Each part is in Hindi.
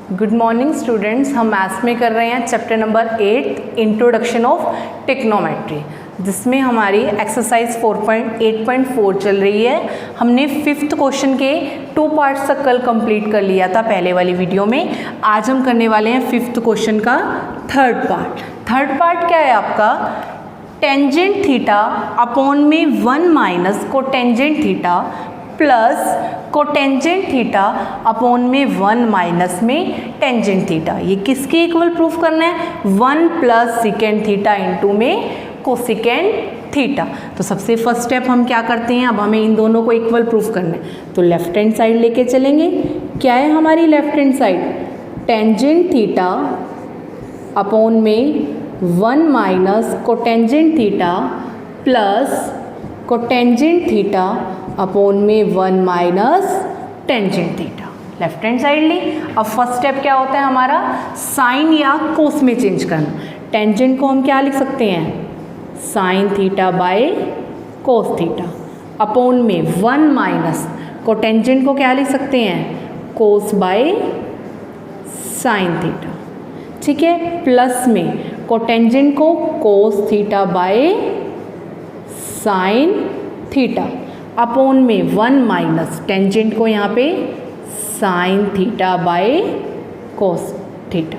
Good morning students. हम मैथ्स में कर रहे हैं चैप्टर नंबर 8 इंट्रोडक्शन ऑफ टेक्नोमेट्री, जिसमें हमारी एक्सरसाइज 4.8.4 चल रही है। हमने 5th क्वेश्चन के 2 पार्ट्स तक कल कंप्लीट कर लिया था पहले वाली वीडियो में। आज हम करने वाले हैं 5th क्वेश्चन का 3rd पार्ट। 3rd पार्ट क्या है आपका? टेंजेंट थीटा अपॉन में 1 minus cotangent theta plus cotangent theta upon में 1 माइनस में टेंजेंट थीटा। ये किसके इक्वल प्रूफ करना है? 1 प्लस सेकेंड थीटा इंटू में कोसेकेंड थीटा। तो सबसे फर्स्ट स्टेप हम क्या करते हैं, अब हमें इन दोनों को इक्वल प्रूफ करना है। तो लेफ्ट हैंड साइड लेके चलेंगे। क्या है हमारी left hand side? Tangent theta upon में 1 minus cotangent theta plus cotangent theta upon में 1 minus tangent theta. Left hand side ली। अब फर्स्ट स्टेप क्या होता है हमारा? साइन या कोस में चेंज करना। टेंजेंट को हम क्या लिख सकते हैं? Sine theta by cos theta upon में 1 माइनस कोटेंजेंट को क्या लिख सकते हैं? कोस बाय साइन थीटा। ठीक है, प्लस में कोटेंजेंट को cos theta by sine theta upon में 1 माइनस टेंजेंट को यहाँ पे sine theta by cos theta.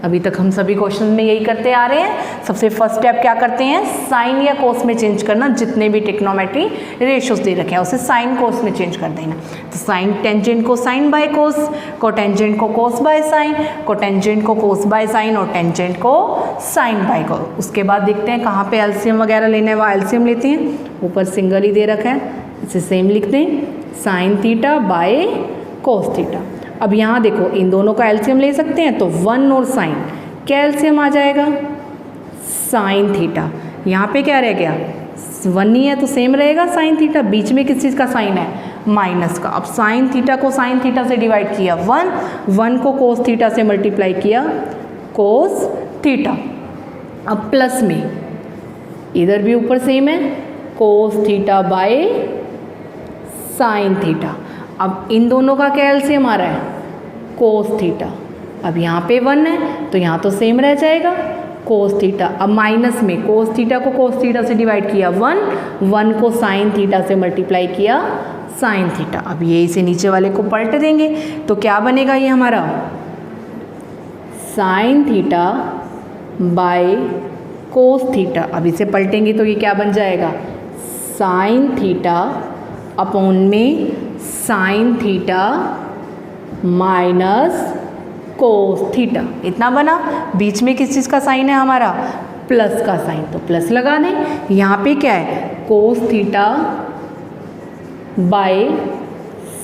अभी तक हम सभी क्वेश्चन में यही करते आ रहे हैं। सबसे फर्स्ट स्टेप क्या करते हैं? साइन या कोस में चेंज करना। जितने भी टेक्नोमेट्री रेशियोज दे रखे हैं उसे साइन कोस में चेंज कर देना। तो साइन टेंजेंट को साइन बाय कोस, कोटेंजेंट को कोस बाय साइन, कोटेंजेंट को कोस बाय साइन और टेंजेंट को साइन बाय कोस। उसके बाद देखते हैं कहाँ पे एलसीएम वगैरह लेना है, वहाँ एलसीएम लेते हैं। ऊपर सिंगल ही दे रखा है, इसे सेम लिखते हैं, sine theta by cos theta. अब यहाँ देखो इन दोनों का एलसीएम ले सकते हैं, तो 1 और साइन, क्या एलसीएम आ जाएगा? Sine theta. यहाँ पे क्या रह गया? 1 ही है तो सेम रहेगा साइन थीटा। बीच में किस चीज़ का साइन है? माइनस का। अब साइन थीटा को साइन थीटा से डिवाइड किया 1 को कोस थीटा से मल्टीप्लाई किया कोस थीटा। अब प्लस में इधर भी ऊपर सेम है, cos theta by sine theta. अब इन दोनों का क्या एलसीएम आ रहा है? Cos theta. अब यहाँ पे 1 है तो यहाँ तो सेम रह जाएगा कोस थीटा। अब माइनस में कोस थीटा को कोस थीटा से डिवाइड किया 1 को साइन थीटा से मल्टीप्लाई किया साइन थीटा। अब ये इसे नीचे वाले को पलट देंगे तो क्या बनेगा ये हमारा? Sine theta by cos theta. अब इसे पलटेंगे तो ये क्या बन जाएगा? साइन थीटा अपॉन में sign theta minus cos theta. इतना बना। बीच में किस चीज़ का साइन है हमारा? प्लस का साइन, तो प्लस लगा दें। यहाँ पे क्या है? Cos theta by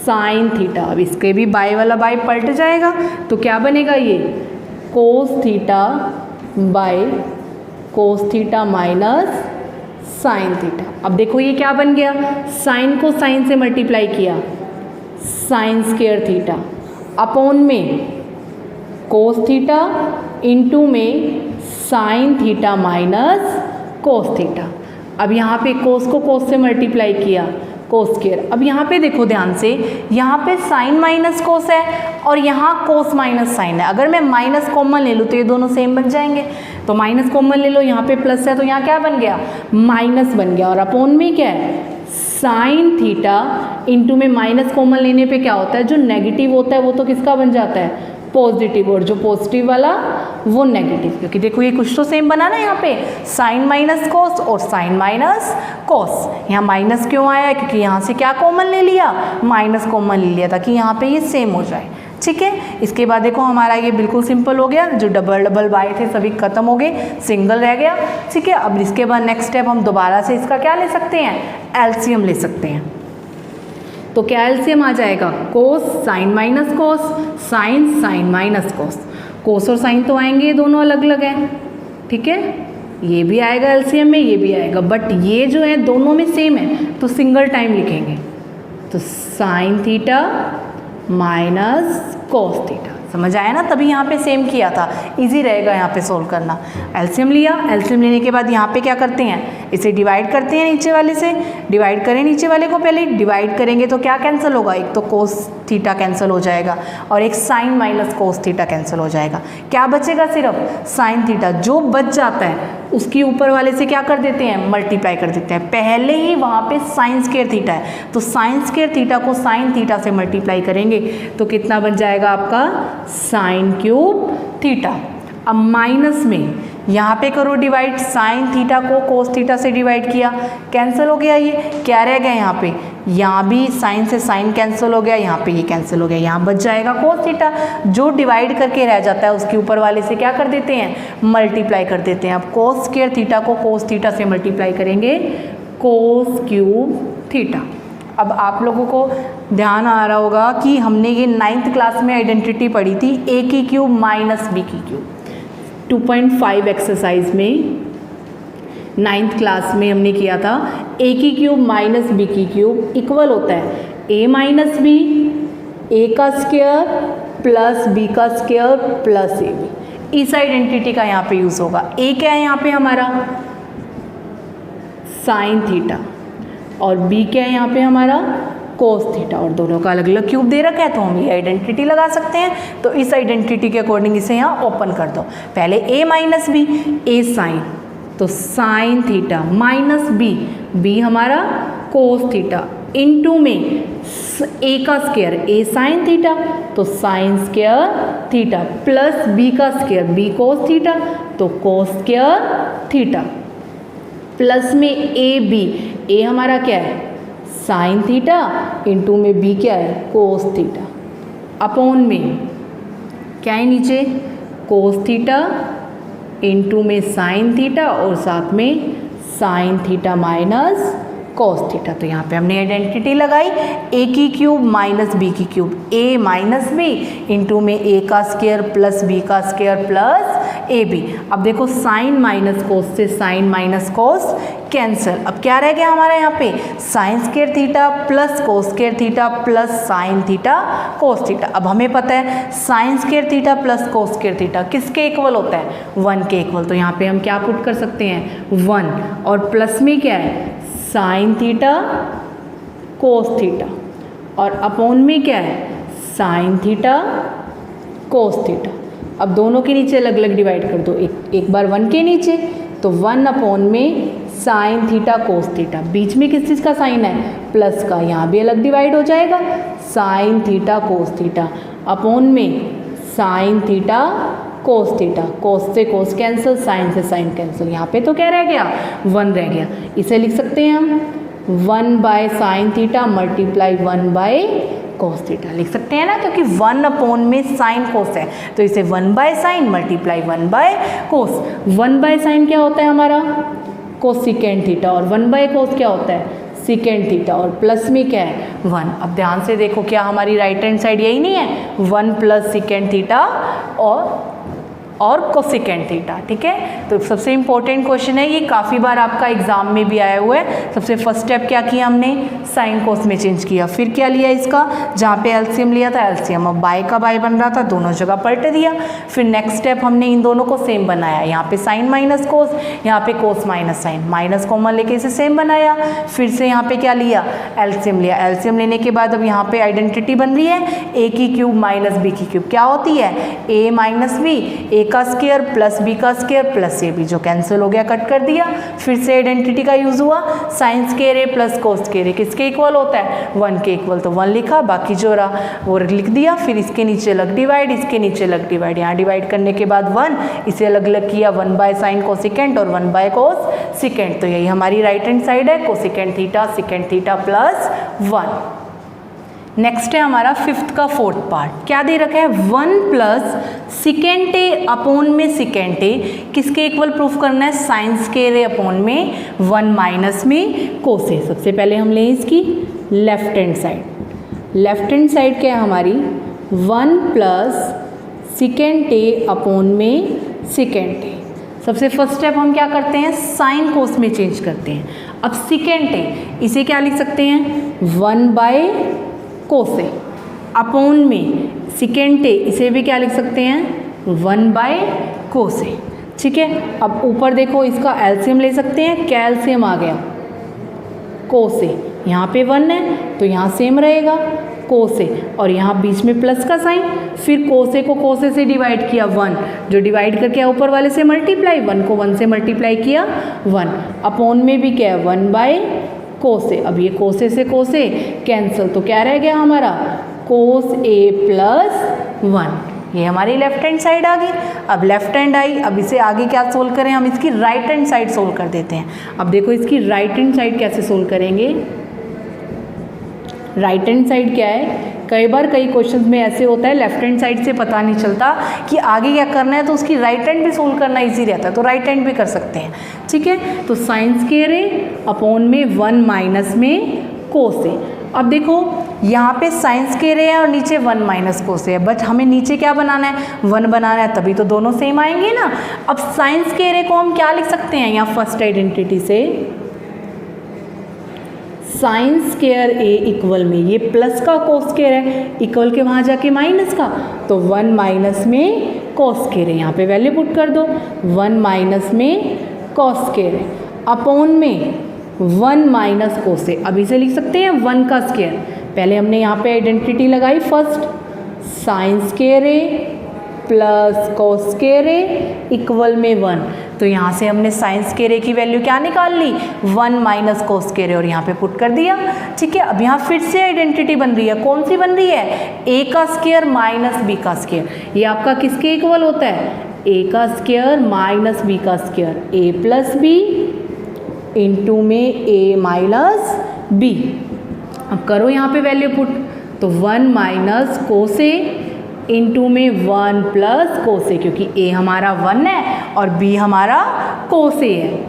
sine theta. अब इसके भी बाय वाला बाय पलट जाएगा तो क्या बनेगा ये? Cos theta by cos theta minus sine theta. अब देखो ये क्या बन गया? साइन को साइन से मल्टीप्लाई किया साइन स्क्वायर थीटा अपॉन में कोस थीटा इंटू में sign theta minus cos theta. अब यहाँ पे कोस को कोस से मल्टीप्लाई किया कोस स्क्वायर। अब यहाँ पे देखो ध्यान से, यहाँ पे साइन माइनस कोस है और यहाँ कोस माइनस साइन है। अगर मैं माइनस कॉमन ले लूँ तो ये दोनों सेम बन जाएंगे। तो माइनस कॉमन ले लो, यहाँ पे प्लस है तो यहाँ क्या बन गया? माइनस बन गया। और अपॉन में क्या है? साइन थीटा इंटू में माइनस कॉमन लेने पे क्या होता है? जो नेगेटिव होता है वो तो किसका बन जाता है? पॉजिटिव। और जो पॉजिटिव वाला वो नेगेटिव। क्योंकि देखो ये कुछ तो सेम बना ना, यहाँ पे साइन माइनस कोस और साइन माइनस कोस। यहाँ माइनस क्यों आया? क्योंकि यहाँ से क्या कॉमन ले लिया? माइनस कॉमन ले लिया ताकि यहाँ पे ये सेम हो जाए। ठीक है, इसके बाद देखो हमारा ये बिल्कुल सिंपल हो गया। जो डबल बाय थे सभी खत्म हो गए, सिंगल रह गया। ठीक है, अब इसके बाद नेक्स्ट स्टेप हम दोबारा से इसका क्या ले सकते हैं? एलसीएम ले सकते हैं। तो क्या एलसीएम आ जाएगा? Cos sine minus cos, sine sine minus cos. Cos और साइन तो आएंगे, ये दोनों अलग अलग हैं। ठीक है, ये भी आएगा एलसीएम में, ये भी आएगा, बट ये जो है दोनों में सेम है तो सिंगल टाइम लिखेंगे। तो sine theta minus cos theta. समझ आया ना, तभी यहाँ पे सेम किया था, इजी रहेगा यहाँ पे सोल्व करना। एलसीएम लिया, एलसीएम लेने के बाद यहाँ पे क्या करते हैं, इसे डिवाइड करते हैं नीचे वाले से, डिवाइड करें नीचे वाले को, पहले डिवाइड करेंगे तो क्या कैंसिल होगा, एक तो कोस थीटा कैंसिल हो जाएगा और एक sine minus cos theta cancel हो जाएगा, क्या बचेगा सिर्फ साइन थीटा। जो बच जाता है उसके ऊपर वाले से क्या कर देते हैं, मल्टीप्लाई कर देते हैं, पहले ही वहाँ पे साइन स्क्वायर थीटा है तो साइन स्क्वायर थीटा को साइन थीटा से मल्टीप्लाई करेंगे तो कितना बन जाएगा आपका साइन क्यूब थीटा। अब माइनस में यहाँ पे करो डिवाइड, साइन थीटा को कोस थीटा से डिवाइड किया, कैंसिल हो गया, ये क्या रह गया यहाँ पे, यहाँ भी साइन से साइन कैंसिल हो गया, यहाँ पे ये कैंसिल हो गया, यहाँ बच जाएगा कोस थीटा। जो डिवाइड करके रह जाता है उसके ऊपर वाले से क्या कर देते हैं, मल्टीप्लाई कर देते हैं। अब कोस स्क्वायर थीटा को कोस थीटा से मल्टीप्लाई करेंगे, कोस क्यूब थीटा। अब आप लोगों को ध्यान आ रहा होगा कि हमने ये 9th क्लास में आइडेंटिटी पढ़ी थी, ए की क्यूब माइनस बी की क्यूब। 2.5 एक्सरसाइज में 9th क्लास में हमने किया था, ए की क्यूब माइनस बी की क्यूब इक्वल होता है ए माइनस बी, ए का स्क्वायर प्लस बी का स्क्वायर प्लस ए बी। इस आइडेंटिटी का यहाँ पे यूज़ होगा। ए क्या है यहाँ पे हमारा, साइन थीटा, और बी क्या है यहाँ पे हमारा, कोस थीटा, और दोनों का अलग अलग क्यूब दे रखा है तो हम ये आइडेंटिटी लगा सकते हैं। तो इस आइडेंटिटी के अकॉर्डिंग इसे यहाँ ओपन कर दो। पहले A minus B, A sine, तो sine theta minus B, B हमारा कोस थीटा, इनटू में ए का स्क्वायर, ए साइन थीटा तो sine square theta, plus B का स्क्वायर, बी कोस थीटा तो कोस स्क्वायर थीटा, प्लस में ए बी, ए हमारा क्या है साइन थीटा, इनटू में बी क्या है कोस थीटा, अपॉन में क्या है नीचे कोस थीटा, इनटू में साइन थीटा और साथ में sign theta minus cos theta. तो यहाँ पे हमने आइडेंटिटी लगाई, ए की क्यूब माइनस बी की क्यूब, ए माइनस बी इनटू में ए का स्क्वायर प्लस बी का स्क्वायर प्लस ए बी। अब देखो साइन माइनस कोस से साइन माइनस कोस कैंसिल। अब क्या रह गया हमारा यहाँ पे, sign square theta plus cos square theta plus sine theta cos theta. अब हमें पता है sign square theta plus cos square theta किसके इक्वल होता है, 1 के इक्वल। तो यहाँ पे हम क्या पुट कर सकते हैं 1, और प्लस में क्या है साइन थीटा कोस थीटा, और अपॉन में क्या है साइन थीटा कोस थीटा। अब दोनों के नीचे अलग अलग डिवाइड कर दो, एक बार 1 के नीचे तो 1 अपॉन में साइन थीटा कोस थीटा, बीच में किस चीज़ का साइन है प्लस का, यहाँ भी अलग डिवाइड हो जाएगा sine theta cos theta, upon में साइन थीटा कोस थीटा, कोस से कोस कैंसिल, साइन से साइन कैंसिल, यहाँ पे तो क्या रह गया 1 रह गया। इसे लिख सकते हैं हम 1 by sine theta multiply 1 by cos theta लिख सकते हैं ना, क्योंकि 1 अपॉन में साइन कोस है तो इसे 1 by sign multiply 1 by cos. 1 by sine क्या होता है हमारा कोसिकेंड थीटा, और 1 बाय कोस क्या होता है सिकेंड थीटा, और प्लस में क्या है 1। अब ध्यान से देखो क्या हमारी राइट हैंड साइड यही नहीं है 1 प्लस सिकेंड थीटा और कोसिकेंड थीटा, ठीक है। तो सबसे इंपॉर्टेंट क्वेश्चन है ये, काफ़ी बार आपका एग्जाम में भी आया हुआ है। सबसे फर्स्ट स्टेप क्या किया हमने, साइन कोस में चेंज किया, फिर क्या लिया इसका, जहाँ पे एलसीएम लिया था एलसीएम, अब बाय का बाय बन रहा था दोनों जगह पलट दिया। फिर नेक्स्ट स्टेप हमने इन दोनों को सेम बनाया, यहाँ पे साइन माइनस कोस, यहाँ पे cos minus sine, minus common लेके इसे सेम बनाया। फिर से यहाँ पे क्या लिया एलसीएम लिया, एलसीएम लेने के बाद अब यहाँ पे आइडेंटिटी बन रही है ए की क्यूब माइनस बी की क्यूब, क्या होती है ए माइनस बी, ए का स्क्वायर प्लस बी का स्क्वायर प्लस ए बी, जो कैंसिल हो गया कट कर दिया। फिर से आइडेंटिटी का यूज हुआ, साइन स्क्वायर ए प्लस कोस स्क्वायर ए किसके इक्वल होता है 1 के इक्वल, तो 1 लिखा, बाकी जो रहा वो लिख दिया। फिर इसके नीचे अलग डिवाइड, इसके नीचे अलग डिवाइड, यहाँ डिवाइड करने के बाद 1, इसे अलग अलग किया 1 बाय साइन कोसिकेंड और 1 बाय कोस सिकेंड। तो यही हमारी राइट हैंड साइड है cosecant theta secant theta plus 1। Next है हमारा 5th का 4th पार्ट, क्या दे रखा है 1 प्लस सिकेंड ए अपॉन में सिकेंड ए किसके इक्वल प्रूफ करना है साइन स्क्वायर ए अपॉन में 1 माइनस में कोस ए। सबसे पहले हम लें इसकी left hand side, left hand side क्या है हमारी 1 प्लस सिकेंड ए अपॉन में सिकेंड ए। सबसे फर्स्ट स्टेप हम क्या करते हैं साइन कोस में चेंज करते हैं। अब सिकेंड ए इसे क्या लिख सकते हैं 1 बाय कोस ए अपॉन में सिकेंट ए, इसे भी क्या लिख सकते हैं 1/cos ए। ठीक है, अब ऊपर देखो इसका एलसीएम ले सकते हैं, क्या एलसीएम आ गया cos ए, यहाँ पे 1 है तो यहाँ सेम रहेगा cos ए, और यहाँ बीच में प्लस का साइन, फिर cos ए को cos ए से डिवाइड किया 1, जो डिवाइड करके ऊपर वाले से मल्टीप्लाई, 1 को 1 से मल्टीप्लाई किया 1, अपॉन में भी क्या है 1/cos ए। अब ये cos ए से cos ए कैंसिल, तो क्या रह गया हमारा cos ए + 1। ये हमारी लेफ्ट हैंड साइड आ गई। अब लेफ्ट हैंड आई, अब इसे आगे क्या सोल्व करें, हम इसकी राइट हैंड साइड सोल्व कर देते हैं। अब देखो इसकी राइट हैंड साइड कैसे सोल्व करेंगे। राइट हैंड साइड क्या है, कई बार कई क्वेश्चंस में ऐसे होता है लेफ्ट हैंड साइड से पता नहीं चलता कि आगे क्या करना है, तो उसकी राइट हैंड भी सोल्व करना इजी रहता है, तो राइट हैंड भी कर सकते हैं। ठीक है, तो साइन स्क्वायर ए अपॉन में 1 माइनस में cos ए। अब देखो यहाँ पे साइन स्क्वायर है और नीचे 1 माइनस cos है, बट हमें नीचे क्या बनाना है 1 बनाना है, तभी तो दोनों सेम आएंगे ना। अब साइन स्क्वायर को हम क्या लिख सकते हैं यहाँ फर्स्ट आइडेंटिटी से, साइन स्क्वायर ए इक्वल में ये प्लस का cos स्क्वायर है, इक्वल के वहाँ जाके माइनस का, तो 1 माइनस में cos स्क्वायर है, यहाँ पे वैल्यू पुट कर दो 1 माइनस में cos स्क्वायर है, अपॉन में 1 माइनस cos ए। अब इसे लिख सकते हैं 1 का स्क्वायर, पहले हमने यहाँ पे आइडेंटिटी लगाई फर्स्ट, साइन स्क्वायर ए प्लस cos स्क्वायर ए इक्वल में 1, तो यहाँ से हमने साइन स्क्वायर ए की वैल्यू क्या निकाल ली 1 माइनस cos स्क्वायर ए, और यहाँ पे पुट कर दिया। ठीक है, अब यहाँ फिर से आइडेंटिटी बन रही है, कौन सी बन रही है a का स्क्वायर माइनस b का स्क्वायर, ये आपका किसके इक्वल होता है a का स्क्वायर माइनस b का square, a plus b into में a माइनस b। अब करो यहाँ पे वैल्यू पुट, तो 1 माइनस cos ए इंटू में 1 प्लस cos ए, क्योंकि a हमारा 1 है और b हमारा cos ए है,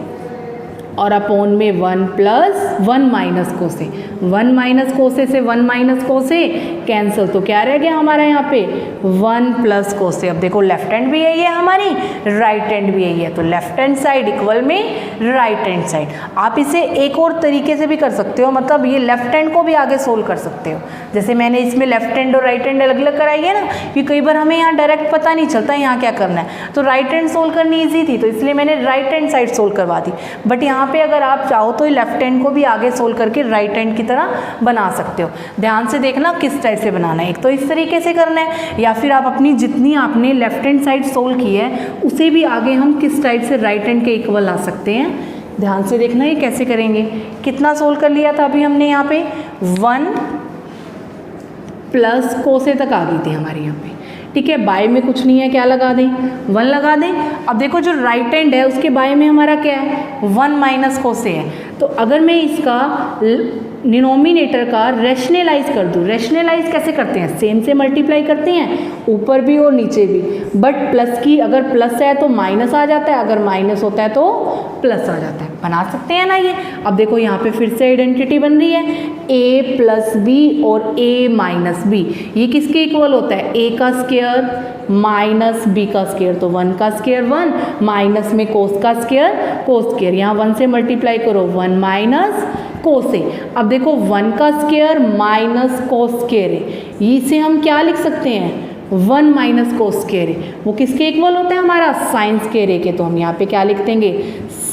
और अपॉन में 1 प्लस 1 माइनस cos ए, 1 माइनस cos ए से 1 माइनस cos ए कैंसिल, तो क्या रह गया हमारा यहाँ पे 1 प्लस cos ए। अब देखो लेफ्ट हैंड भी यही है हमारी, राइट हैंड भी यही है, तो लेफ्ट हैंड साइड इक्वल में राइट हैंड साइड। आप इसे एक और तरीके से भी कर सकते हो, मतलब ये लेफ्ट हैंड को भी आगे सोल्व कर सकते हो, जैसे मैंने इसमें लेफ्ट हैंड और राइट हैंड अलग अलग कराई है ना, कि कई बार हमें यहाँ डायरेक्ट पता नहीं चलता यहाँ क्या करना है, तो राइट हैंड सोल्व करनी ईजी थी, तो इसलिए मैंने राइट हैंड साइड सोल्व करवा दी। बट यहाँ पे अगर आप चाहो तो लेफ्ट हैंड को भी आगे सोल्व करके राइट हैंड की तरह बना सकते हो। ध्यान से देखना किस टाइप से बनाना है, एक तो इस तरीके से करना है, या फिर आप अपनी जितनी आपने लेफ्ट हैंड साइड सोल्व की है उसे भी आगे हम किस टाइप से राइट हैंड के इक्वल ला सकते हैं। ध्यान से देखना ये कैसे करेंगे। कितना सोल्व कर लिया था अभी हमने यहाँ पे 1 प्लस cos ए तक आ गई थी हमारे यहाँ पे। ठीक है, बाय में कुछ नहीं है, क्या लगा दें 1 लगा दें। अब देखो जो राइट हैंड है उसके बाय में हमारा क्या है 1 माइनस cos ए है, तो अगर मैं इसका डिनोमिनेटर का रैशनलाइज कर दूँ, रैशनलाइज कैसे करते हैं सेम से मल्टीप्लाई करते हैं ऊपर भी और नीचे भी, बट प्लस की अगर प्लस है तो माइनस आ जाता है, अगर माइनस होता है तो प्लस आ जाता है, बना सकते हैं ना ये। अब देखो यहाँ पे फिर से आइडेंटिटी बन रही है a प्लस बी और a माइनस बी, ये किसके इक्वल होता है a का स्क्वायर माइनस b का स्क्वायर, तो 1 का स्क्वायर 1 माइनस में cos का स्क्वायर cos स्क्वायर, यहाँ 1 से मल्टीप्लाई करो 1 माइनस cos ए। अब देखो 1 का स्क्वायर माइनस cos स्क्वायर है, इसे हम क्या लिख सकते हैं 1 माइनस cos स्क्वायर है, वो किसके इक्वल होता है हमारा साइन स्क्वायर ए के, तो हम यहाँ पे क्या लिख देंगे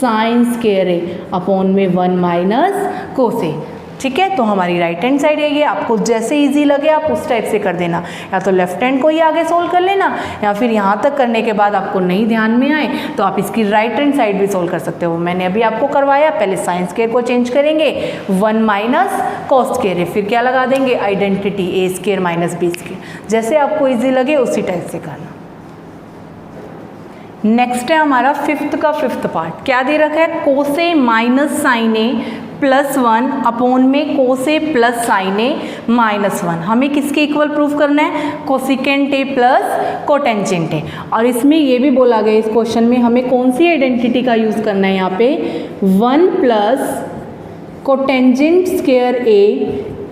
साइन स्क्वायर ए अपॉन में 1 माइनस cos ए। ठीक है, तो हमारी राइट हैंड साइड है ये, आपको जैसे इजी लगे आप उस टाइप से कर देना, या तो लेफ्ट हैंड को ही आगे सोल्व कर लेना, या फिर यहाँ तक करने के बाद आपको नहीं ध्यान में आए तो आप इसकी राइट हैंड साइड भी सोल्व कर सकते हो। मैंने अभी आपको करवाया, पहले साइन स्क्वायर को चेंज करेंगे 1 माइनस cos स्क्वायर है, फिर क्या लगा देंगे identity a square minus b square, जैसे आपको ईजी लगे उसी टाइप से करना। नेक्स्ट है हमारा फिफ्थ का फिफ्थ पार्ट, क्या दे रखा है cos A minus sign A plus 1 upon में cos A plus sine A minus 1। हमें किसके इक्वल प्रूफ करना है cosecant A plus cotangent A, और इसमें ये भी बोला गया इस क्वेश्चन में हमें कौन सी आइडेंटिटी का यूज़ करना है यहाँ पे 1 प्लस कोटेंजेंट स्क्वायर ए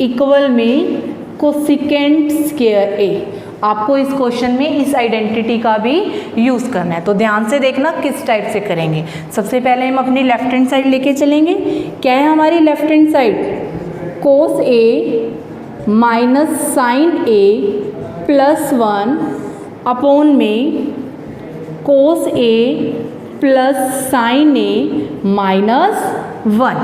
इक्वल में कोसिकेंट स्क्वायर ए। आपको इस क्वेश्चन में इस आइडेंटिटी का भी यूज़ करना है, तो ध्यान से देखना किस टाइप से करेंगे। सबसे पहले हम अपनी लेफ्ट हैंड साइड लेके चलेंगे। क्या है हमारी लेफ्ट हैंड साइड cos ए माइनस साइन ए +1 अपॉन में कोस ए प्लस साइन ए -1।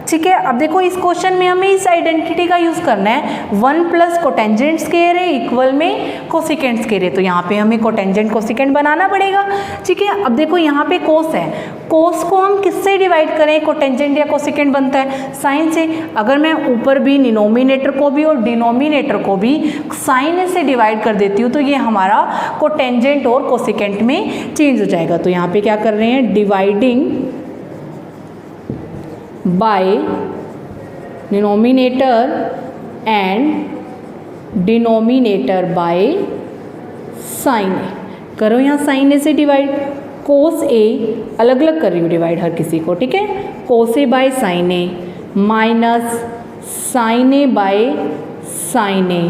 ठीक है, अब देखो इस क्वेश्चन में हमें इस आइडेंटिटी का यूज़ करना है। 1 प्लस कोटेंजेंट स्क्वायर है इक्वल में कोसिकेंट स्क्वायर है, तो यहाँ पे हमें कोटेंजेंट कोसिकेंट बनाना पड़ेगा। ठीक है, अब देखो यहाँ पे कोस है, कोस को हम किससे डिवाइड करें, कोटेंजेंट या कोसिकेंट बनता है साइन से। अगर मैं ऊपर भी डिनोमिनेटर को भी और डिनोमिनेटर को भी साइन से डिवाइड कर देती हूँ तो ये हमारा कोटेंजेंट और कोसिकेंट में चेंज हो जाएगा। तो यहाँ पे क्या कर रहे हैं, dividing by denominator and denominator by sin a। करो यहाँ sin a से डिवाइड, cos a अलग अलग कर रही हूँ डिवाइड हर किसी को, ठीक है। cos a by sin a minus sin a by sin a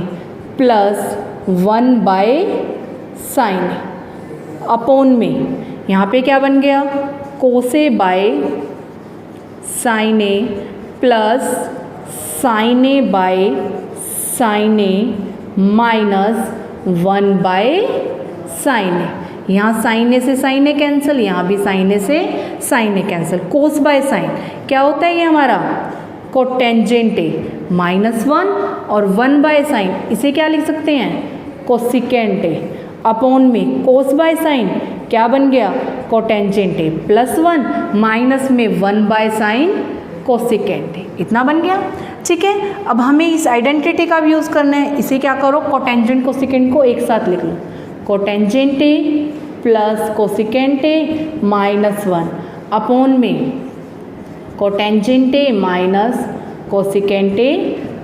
plus 1 by sin a upon में यहाँ पे क्या बन गया, cos a by sine A plus sine A by sine A minus 1 by sine A. यहाँ साइन ए से साइन ए कैंसिल, यहाँ भी साइन ए से sine A cancel. Cos by sine क्या होता है, ये हमारा कोटेंजेंट ए -1 और 1 बाय साइन, इसे क्या लिख सकते हैं, कोसिकेंट ए अपॉन में कोस बाय साइन क्या बन गया, कोटेंजेंट ए +1 माइनस में 1 बाय साइन कोसिकेंट ए, इतना बन गया। ठीक है, अब हमें इस आइडेंटिटी का भी यूज़ करना है। इसे क्या करो, कोटेंजेंट कोसिकेंट को एक साथ लिख लो, cotangent A plus cosecant A -1 upon में cotangent A minus cosecant A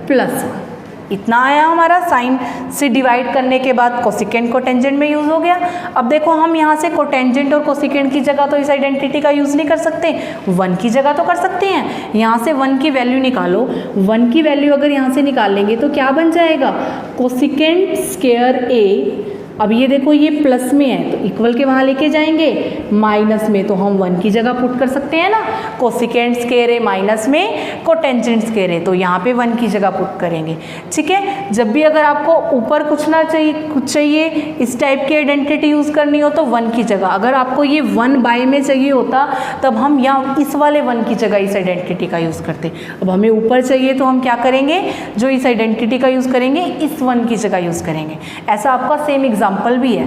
+1। इतना आया हमारा, साइन से डिवाइड करने के बाद कोसिकेंट कोटेंजेंट में यूज़ हो गया। अब देखो हम यहाँ से कोटेंजेंट और कोसिकेंट की जगह तो इस आइडेंटिटी का यूज़ नहीं कर सकते, 1 की जगह तो कर सकते हैं। यहाँ से 1 की वैल्यू निकालो, 1 की वैल्यू अगर यहाँ से निकाल लेंगे तो क्या बन जाएगा, कोसिकेंट स्क्वायर ए। अब ये देखो ये प्लस में है तो इक्वल के वहाँ लेके जाएंगे, माइनस में तो हम 1 की जगह पुट कर सकते हैं ना, कोसिकेंट स्क्वायर ए माइनस में कोटेंजेंट स्क्वायर ए, तो यहाँ पे 1 की जगह पुट करेंगे। ठीक है, जब भी अगर आपको ऊपर कुछ ना चाहिए, कुछ चाहिए इस टाइप की आइडेंटिटी यूज़ करनी हो तो 1 की जगह, अगर आपको ये 1 बाय में चाहिए होता तब हम यहाँ इस वाले 1 की जगह इस आइडेंटिटी का यूज़ करते। अब हमें ऊपर चाहिए तो हम क्या करेंगे, जो इस आइडेंटिटी का यूज़ करेंगे इस 1 की जगह यूज़ करेंगे। ऐसा आपका सेम एग्जाम्पल भी है,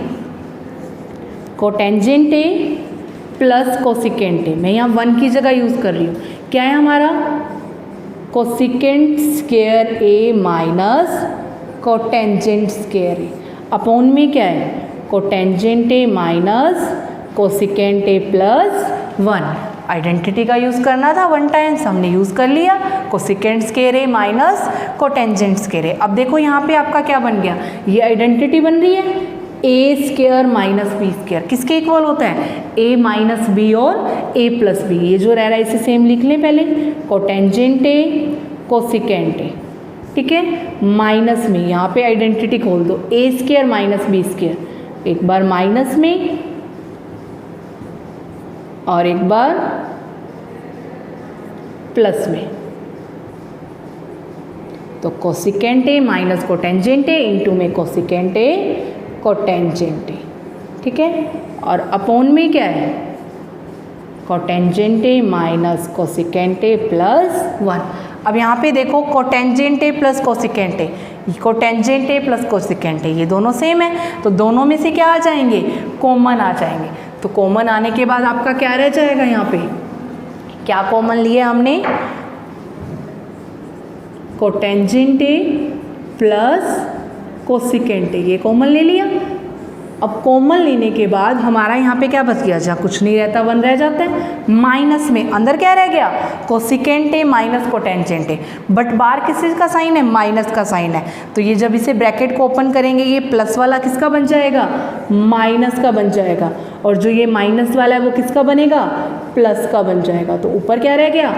कोटेंजेंट ए प्लस कोसिकेंट ए, मैं यहाँ 1 की जगह यूज़ कर रही हूँ। क्या है हमारा, कोसिकेंट स्क्वायर ए माइनस कोटेंजेंट स्क्वायर ए अपॉन में क्या है, cotangent A minus cosecant A +1। Identity का यूज़ करना था 1 टाइम्स, हमने यूज़ कर लिया, कोसिकेंट स्क्वायर ए माइनस कोटेंजेंट स्क्वायर ए। अब देखो यहाँ पे आपका क्या बन गया, ये आइडेंटिटी बन रही है ए स्क्वायर माइनस बी स्क्वायर, किसके इक्वल होता है, ए माइनस बी और ए प्लस बी। ये जो रह रहा है इसे सेम लिख लें पहले, कोटेंजेंट ए कोसिकेंट ए, ठीक है, माइनस में यहाँ पे आइडेंटिटी खोल दो, ए स्क्वायर माइनस बी स्क्वायर, एक बार माइनस में और एक बार प्लस में, तो cosecant A minus cotangent A into में कोसिकेंट ए कोटेंजेंट ए, ठीक है, और अपॉन में क्या है, cotangent A minus cosecant A +1। अब यहाँ पे देखो cotangent A plus cosecant A, cotangent A plus cosecant ए, ये दोनों सेम है तो दोनों में से क्या आ जाएंगे, कॉमन आ जाएंगे। तो कॉमन आने के बाद आपका क्या रह जाएगा, यहाँ पे क्या कॉमन लिया हमने, कोटेंजेंट ए प्लस कोसिकेंट ए, ये कॉमन ले लिया। अब कॉमन लेने के बाद हमारा यहाँ पे क्या बच गया, जहाँ कुछ नहीं रहता 1 रह जाता है, माइनस में अंदर क्या रह गया, cosecant A minus cotangent A, but बार किस का साइन है, माइनस का साइन है, तो ये जब इसे ब्रैकेट को ओपन करेंगे ये प्लस वाला किसका बन जाएगा, माइनस का बन जाएगा, और जो ये माइनस वाला है वो किसका बनेगा, प्लस का बन जाएगा। तो ऊपर क्या रह गया,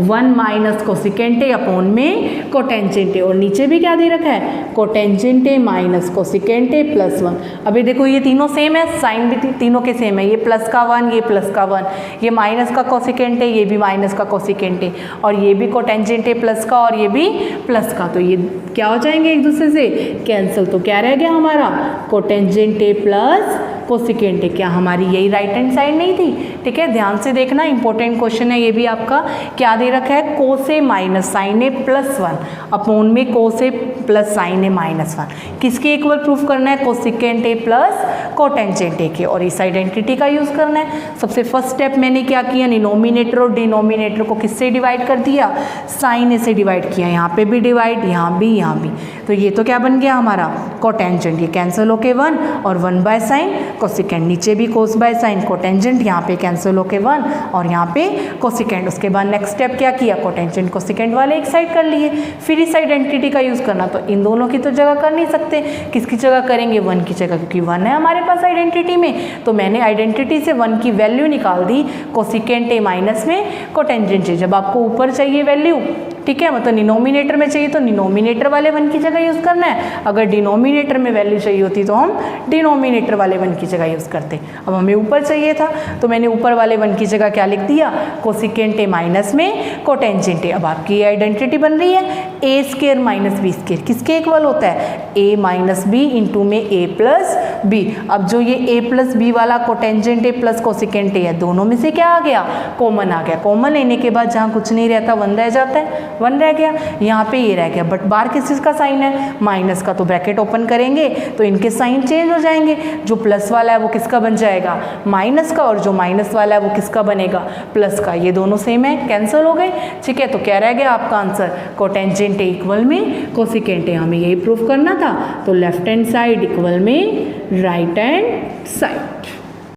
1 माइनस कोसेकेंट ए अपॉन में कोटेंजेंट ए, और नीचे भी क्या दे रखा है, cotangent A minus cosecant A plus 1। अभी देखो ये तीनों सेम है, साइन भी तीनों के सेम है, ये प्लस का 1, ये प्लस का 1, ये माइनस का कोसेकेंट है, ये भी माइनस का कोसेकेंट है, और ये भी कोटेंजेंट है प्लस का, और ये भी प्लस का। तो ये क्या हो जाएंगे एक दूसरे से कैंसिल। तो क्या रह गया हमारा, कोटेंजेंट ए प्लस कोसेकेंट ए। क्या हमारी यही राइट हैंड साइड नहीं थी? ठीक है, ध्यान से देखना, इंपॉर्टेंट क्वेश्चन है ये भी आपका। क्या दे रखा है, कोस ए minus sign A plus 1 upon में कोस ए प्लस साइन ए माइनस 1। किसके इक्वल प्रूफ करना है, cosecant A plus cotangent A के, और इस आइडेंटिटी का यूज़ करना है। सबसे फर्स्ट स्टेप मैंने क्या किया, डिनोमिनेटर और डिनोमिनेटर को किससे डिवाइड कर दिया, साइन ए से डिवाइड किया। यहाँ पे भी डिवाइड, यहाँ भी, यहाँ भी। तो ये तो क्या बन गया हमारा, कोटेंजेंट, ये कैंसिल होके 1 और 1 बाय साइन कोसेकेंट, नीचे भी कोस बाय साइन कोटेंजेंट, यहाँ पे कैंसिल होके 1 और यहाँ पे कोसेकेंट। उसके बाद नेक्स्ट स्टेप क्या किया, कोटेंजेंट कोसेकेंट वाले एक साइड कर लिए। फिर इस आइडेंटिटी का यूज़ करना, तो इन दोनों की तो जगह कर नहीं सकते, किसकी जगह करेंगे, 1 की जगह, क्योंकि 1 है हमारे पास आइडेंटिटी में। तो मैंने आइडेंटिटी से 1 की वैल्यू निकाल दी, कोसेकेंट ए माइनस में कोटेंजेंट ए। जब आपको ऊपर चाहिए वैल्यू, ठीक है, मतलब डिनोमिनेटर में चाहिए तो डिनोमिनेटर वाले 1 की जगह यूज़ करना है। अगर डिनोमिनेटर में वैल्यू चाहिए होती तो हम डिनोमिनेटर वाले 1 की जगह यूज़ करते। अब हमें ऊपर चाहिए था तो मैंने ऊपर वाले 1 की जगह क्या लिख दिया, कोसेकेंट ए माइनस में कोटेंजेंट ए। अब आपकी ये आइडेंटिटी बन रही है ए स्केयर माइनस बी स्केयर, किसके इक्वल होता है, ए माइनस बी इंटू में ए प्लस बी। अब जो ये ए प्लस बी वाला कोटेंजेंट ए प्लस कोसेकेंट ए है, दोनों में से क्या आ गया, कॉमन आ गया। कॉमन लेने के बाद जहाँ कुछ नहीं रहता 1 रह जाता है, 1 रह गया, यहाँ पे ये रह गया। बट बार किस चीज़ का साइन है, माइनस का, तो ब्रैकेट ओपन करेंगे तो इनके साइन चेंज हो जाएंगे। जो प्लस वाला है वो किसका बन जाएगा, माइनस का, और जो माइनस वाला है वो किसका बनेगा, प्लस का। ये दोनों सेम है, कैंसिल हो गए। ठीक है, तो क्या रह गया आपका आंसर, कोटेंजेंट ए इक्वल में कोसेकेंट ए। हमें यही प्रूफ करना था, तो लेफ्ट हैंड साइड इक्वल में राइट हैंड साइड।